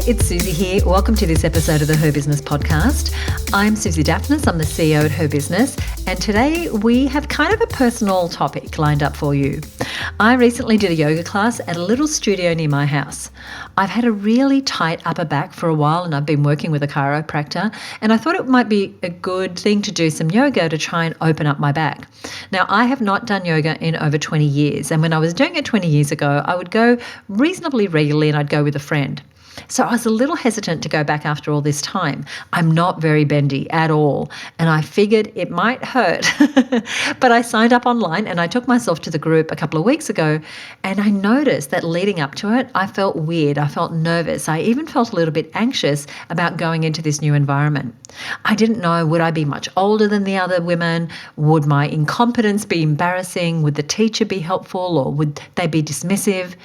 it's Susie here. Welcome to this episode of the HerBusiness podcast. I'm Susie Daphnis. I'm the CEO at HerBusiness, and today we have kind of a personal topic lined up for you. I recently did a yoga class at a little studio near my house. I've had a really tight upper back for a while, and I've been working with a chiropractor, and I thought it might be a good thing to do some yoga to try and open up my back. Now, I have not done yoga in over 20 years, and when I was doing it 20 years ago, I would go reasonably regularly and I'd go with a friend. So I was a little hesitant to go back after all this time. I'm not very bendy at all, and I figured it might hurt. But I signed up online and I took myself to the group a couple of weeks ago, and I noticed that leading up to it, I felt weird. I felt nervous. I even felt a little bit anxious about going into this new environment. I didn't know, would I be much older than the other women? Would my incompetence be embarrassing? Would the teacher be helpful, or would they be dismissive?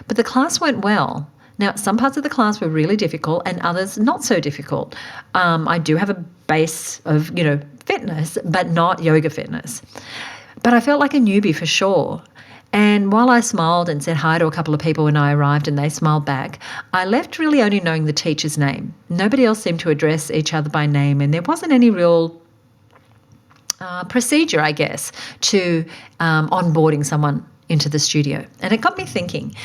But the class went well. Now, some parts of the class were really difficult and others not so difficult. I do have a base of, fitness, but not yoga fitness. But I felt like a newbie for sure. And while I smiled and said hi to a couple of people when I arrived and they smiled back, I left really only knowing the teacher's name. Nobody else seemed to address each other by name, and there wasn't any real procedure, I guess, to onboarding someone into the studio. And it got me thinking.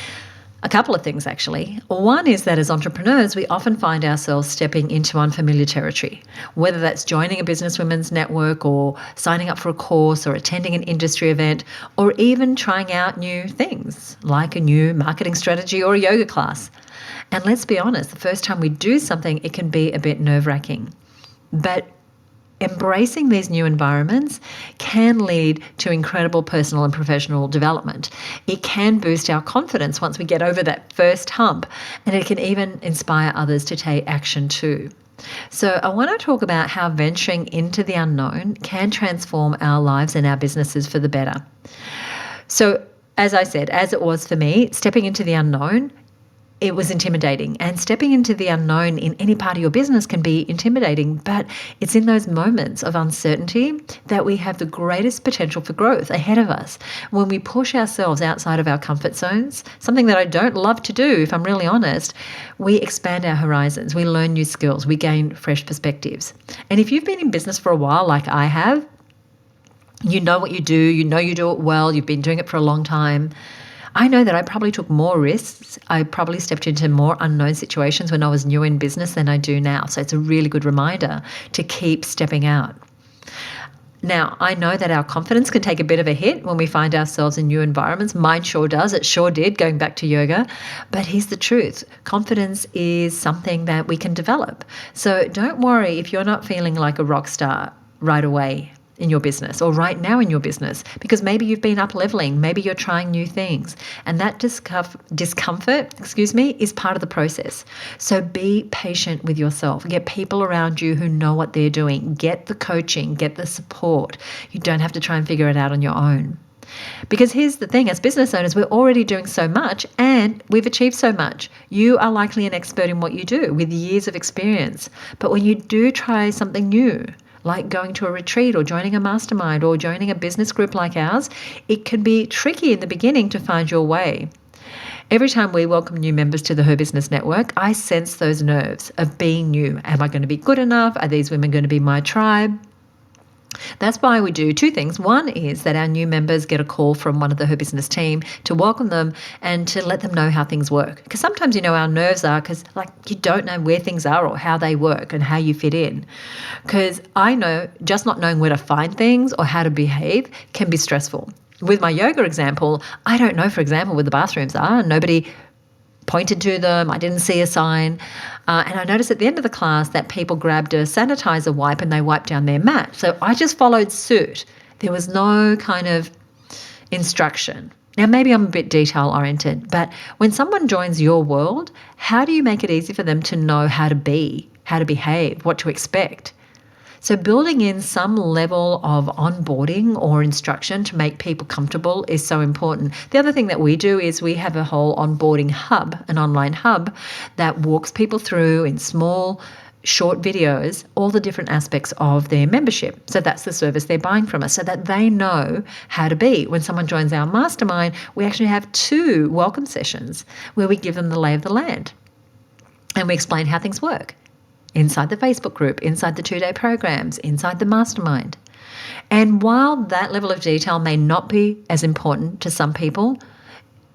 A couple of things, actually. One is that as entrepreneurs, we often find ourselves stepping into unfamiliar territory, whether that's joining a businesswomen's network or signing up for a course or attending an industry event or even trying out new things like a new marketing strategy or a yoga class. And let's be honest, the first time we do something, it can be a bit nerve-wracking. But embracing these new environments can lead to incredible personal and professional development. It can boost our confidence once we get over that first hump, and it can even inspire others to take action too. So I want to talk about how venturing into the unknown can transform our lives and our businesses for the better. So as I said, as it was for me, stepping into the unknown, it was intimidating, and stepping into the unknown in any part of your business can be intimidating, but it's in those moments of uncertainty that we have the greatest potential for growth ahead of us. When we push ourselves outside of our comfort zones, something that I don't love to do, if I'm really honest, we expand our horizons, we learn new skills, we gain fresh perspectives. And if you've been in business for a while, like I have, you know what you do, you do it well, you've been doing it for a long time. I know that I probably took more risks. I probably stepped into more unknown situations when I was new in business than I do now. So it's a really good reminder to keep stepping out. Now, I know that our confidence can take a bit of a hit when we find ourselves in new environments. Mine sure does. It sure did, going back to yoga. But here's the truth. Confidence is something that we can develop. So don't worry if you're not feeling like a rock star right away in your business or right now in your business, because maybe you've been up leveling, maybe you're trying new things, and that discomfort, is part of the process. So be patient with yourself. Get people around you who know what they're doing. Get the coaching, get the support. You don't have to try and figure it out on your own. Because here's the thing, as business owners, we're already doing so much and we've achieved so much. You are likely an expert in what you do with years of experience. But when you do try something new, like going to a retreat or joining a mastermind or joining a business group like ours, it can be tricky in the beginning to find your way. Every time we welcome new members to the HerBusiness network, I sense those nerves of being new. Am I going to be good enough? Are these women going to be my tribe? That's why we do two things. One is that our new members get a call from one of the HerBusiness team to welcome them and to let them know how things work. Because sometimes, our nerves are because you don't know where things are or how they work and how you fit in. Because I know just not knowing where to find things or how to behave can be stressful. With my yoga example, I don't know, for example, where the bathrooms are. Nobody pointed to them. I didn't see a sign. And I noticed at the end of the class that people grabbed a sanitizer wipe and they wiped down their mat. So I just followed suit. There was no kind of instruction. Now, maybe I'm a bit detail-oriented, but when someone joins your world, how do you make it easy for them to know how to be, how to behave, what to expect? So building in some level of onboarding or instruction to make people comfortable is so important. The other thing that we do is we have a whole onboarding hub, an online hub that walks people through in small, short videos, all the different aspects of their membership. So that's the service they're buying from us so that they know how to be. When someone joins our mastermind, we actually have 2 welcome sessions where we give them the lay of the land. And we explain how things work inside the Facebook group, inside the 2-day programs, inside the mastermind. And while that level of detail may not be as important to some people,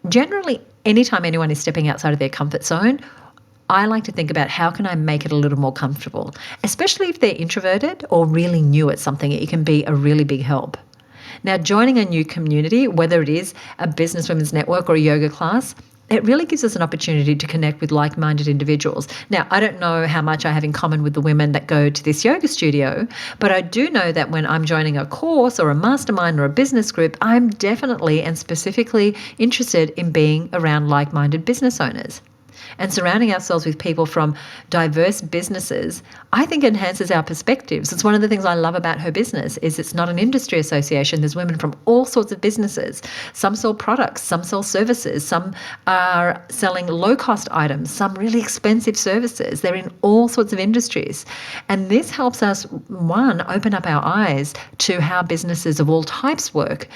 generally anytime anyone is stepping outside of their comfort zone, I like to think about how can I make it a little more comfortable, especially if they're introverted or really new at something. It can be a really big help. Now, joining a new community, whether it is a business women's network or a yoga class, it really gives us an opportunity to connect with like-minded individuals. Now, I don't know how much I have in common with the women that go to this yoga studio, but I do know that when I'm joining a course or a mastermind or a business group, I'm definitely and specifically interested in being around like-minded business owners. And surrounding ourselves with people from diverse businesses, I think enhances our perspectives. It's one of the things I love about HerBusiness is it's not an industry association. There's women from all sorts of businesses. Some sell products, some sell services, some are selling low-cost items, some really expensive services. They're in all sorts of industries. And this helps us, one, open up our eyes to how businesses of all types work.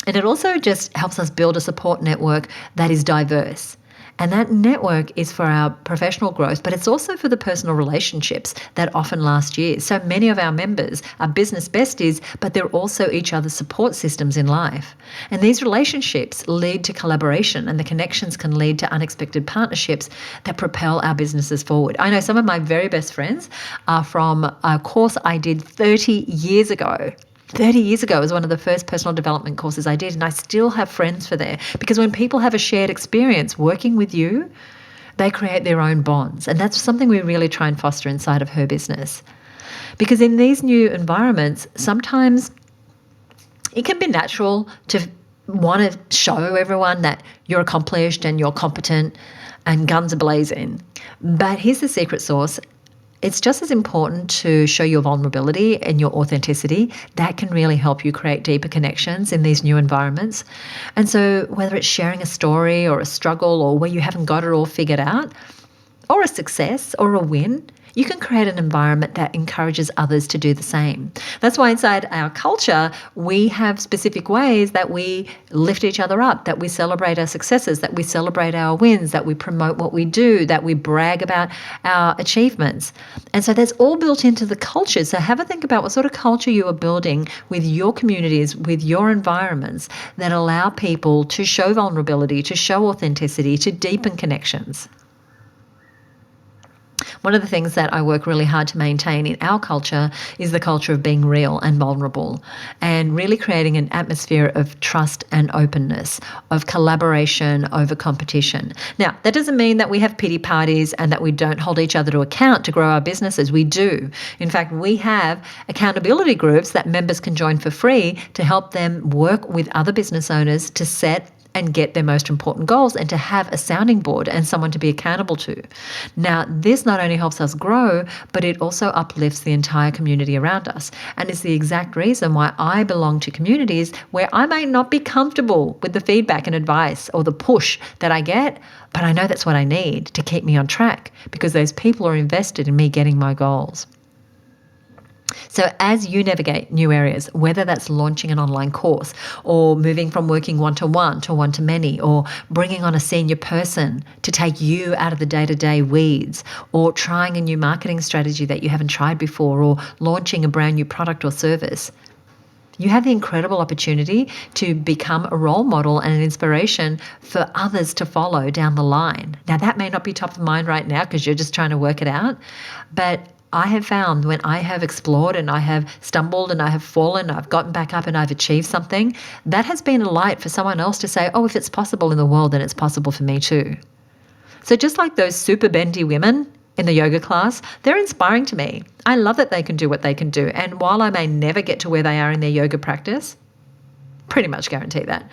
And it also just helps us build a support network that is diverse. And that network is for our professional growth, but it's also for the personal relationships that often last years. So many of our members are business besties, but they're also each other's support systems in life. And these relationships lead to collaboration, and the connections can lead to unexpected partnerships that propel our businesses forward. I know some of my very best friends are from a course I did 30 years ago. 30 years ago was one of the first personal development courses I did, and I still have friends for there because when people have a shared experience working with you, they create their own bonds. And that's something we really try and foster inside of HerBusiness. Because in these new environments, sometimes it can be natural to want to show everyone that you're accomplished and you're competent and guns are blazing. But here's the secret sauce. It's just as important to show your vulnerability and your authenticity. That can really help you create deeper connections in these new environments. And so whether it's sharing a story or a struggle or where you haven't got it all figured out, or a success or a win, you can create an environment that encourages others to do the same. That's why inside our culture, we have specific ways that we lift each other up, that we celebrate our successes, that we celebrate our wins, that we promote what we do, that we brag about our achievements. And so that's all built into the culture. So have a think about what sort of culture you are building with your communities, with your environments that allow people to show vulnerability, to show authenticity, to deepen connections. One of the things that I work really hard to maintain in our culture is the culture of being real and vulnerable and really creating an atmosphere of trust and openness, of collaboration over competition. Now, that doesn't mean that we have pity parties and that we don't hold each other to account to grow our businesses. We do. In fact, we have accountability groups that members can join for free to help them work with other business owners to set and get their most important goals and to have a sounding board and someone to be accountable to. Now, this not only helps us grow, but it also uplifts the entire community around us. And it's the exact reason why I belong to communities where I may not be comfortable with the feedback and advice or the push that I get, but I know that's what I need to keep me on track because those people are invested in me getting my goals. So as you navigate new areas, whether that's launching an online course or moving from working one-to-one to one-to-many or bringing on a senior person to take you out of the day-to-day weeds or trying a new marketing strategy that you haven't tried before or launching a brand new product or service, you have the incredible opportunity to become a role model and an inspiration for others to follow down the line. Now, that may not be top of mind right now because you're just trying to work it out, but I have found when I have explored and I have stumbled and I have fallen, I've gotten back up and I've achieved something, that has been a light for someone else to say, oh, if it's possible in the world, then it's possible for me too. So just like those super bendy women in the yoga class, they're inspiring to me. I love that they can do what they can do. And while I may never get to where they are in their yoga practice, pretty much guarantee that,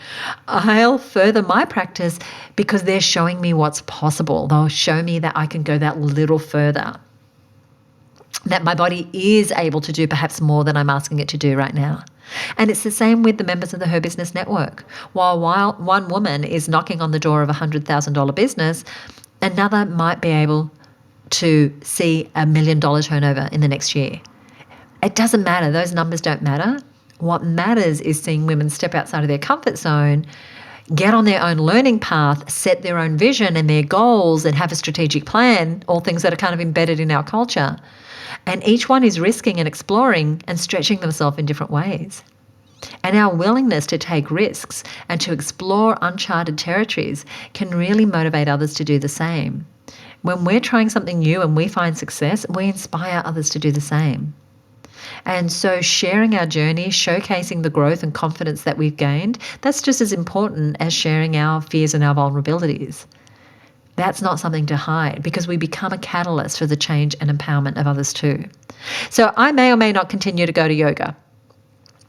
I'll further my practice because they're showing me what's possible. They'll show me that I can go that little further, that my body is able to do perhaps more than I'm asking it to do right now. And it's the same with the members of the HerBusiness Network. While one woman is knocking on the door of a $100,000 business, another might be able to see $1 million turnover in the next year. It doesn't matter. Those numbers don't matter. What matters is seeing women step outside of their comfort zone, get on their own learning path, set their own vision and their goals and have a strategic plan, all things that are kind of embedded in our culture. And each one is risking and exploring and stretching themselves in different ways. And our willingness to take risks and to explore uncharted territories can really motivate others to do the same. When we're trying something new and we find success, we inspire others to do the same. And so sharing our journey, showcasing the growth and confidence that we've gained, that's just as important as sharing our fears and our vulnerabilities. That's not something to hide because we become a catalyst for the change and empowerment of others too. So I may or may not continue to go to yoga.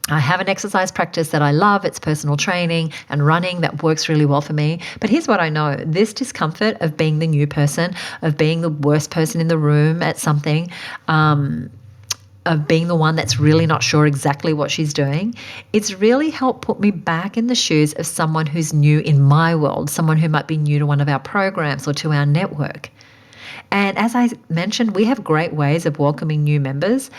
I have an exercise practice that I love. It's personal training and running that works really well for me. But here's what I know. This discomfort of being the new person, of being the worst person in the room at something, of being the one that's really not sure exactly what she's doing, it's really helped put me back in the shoes of someone who's new in my world, someone who might be new to one of our programs or to our network. And as I mentioned, we have great ways of welcoming new members.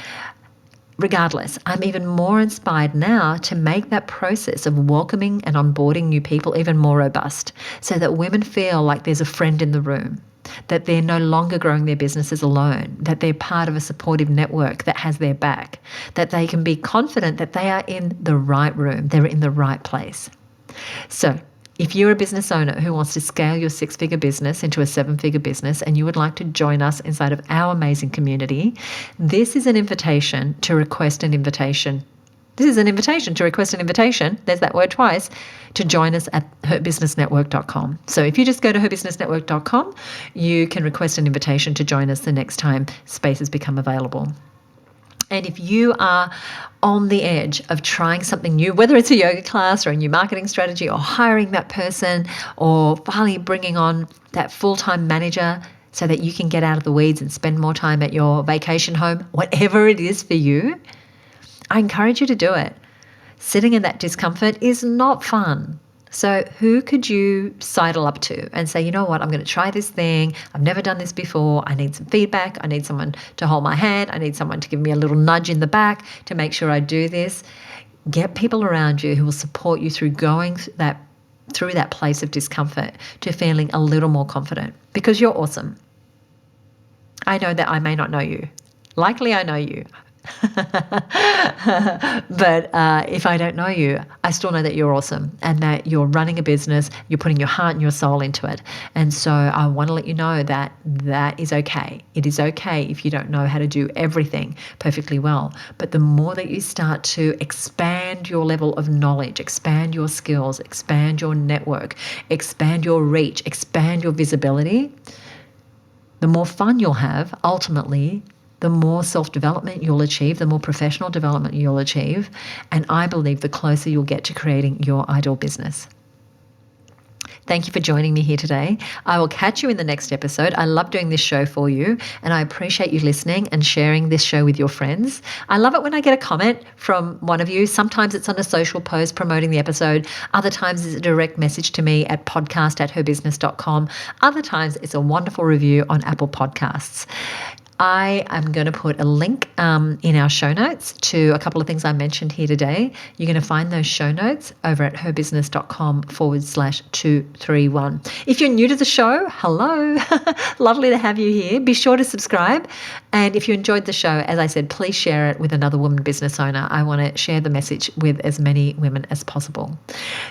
Regardless, I'm even more inspired now to make that process of welcoming and onboarding new people even more robust so that women feel like there's a friend in the room, that they're no longer growing their businesses alone, that they're part of a supportive network that has their back, that they can be confident that they are in the right room, they're in the right place. So if you're a business owner who wants to scale your 6-figure business into a 7-figure business and you would like to join us inside of our amazing community, this is an invitation to request an invitation. This is an invitation to request an invitation, there's that word twice, to join us at HerBusinessNetwork.com. So if you just go to HerBusinessNetwork.com, you can request an invitation to join us the next time spaces become available. And if you are on the edge of trying something new, whether it's a yoga class or a new marketing strategy or hiring that person or finally bringing on that full-time manager so that you can get out of the weeds and spend more time at your vacation home, whatever it is for you, I encourage you to do it. Sitting in that discomfort is not fun. So who could you sidle up to and say, you know what, I'm going to try this thing. I've never done this before. I need some feedback. I need someone to hold my hand. I need someone to give me a little nudge in the back to make sure I do this. Get people around you who will support you through going through that place of discomfort to feeling a little more confident because you're awesome. I know that I may not know you. Likely I know you. But if I don't know you, I still know that you're awesome and that you're running a business, you're putting your heart and your soul into it. And so I want to let you know that that is okay. It is okay if you don't know how to do everything perfectly well. But the more that you start to expand your level of knowledge, expand your skills, expand your network, expand your reach, expand your visibility, the more fun you'll have, ultimately, the more self-development you'll achieve, the more professional development you'll achieve, and I believe the closer you'll get to creating your ideal business. Thank you for joining me here today. I will catch you in the next episode. I love doing this show for you, and I appreciate you listening and sharing this show with your friends. I love it when I get a comment from one of you. Sometimes it's on a social post promoting the episode. Other times it's a direct message to me at podcast@herbusiness.com. Other times it's a wonderful review on Apple Podcasts. I am going to put a link in our show notes to a couple of things I mentioned here today. You're going to find those show notes over at herbusiness.com/231. If you're new to the show, hello. Lovely to have you here. Be sure to subscribe. And if you enjoyed the show, as I said, please share it with another woman business owner. I want to share the message with as many women as possible.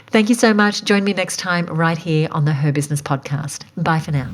Thank you so much. Join me next time right here on the Her Business podcast. Bye for now.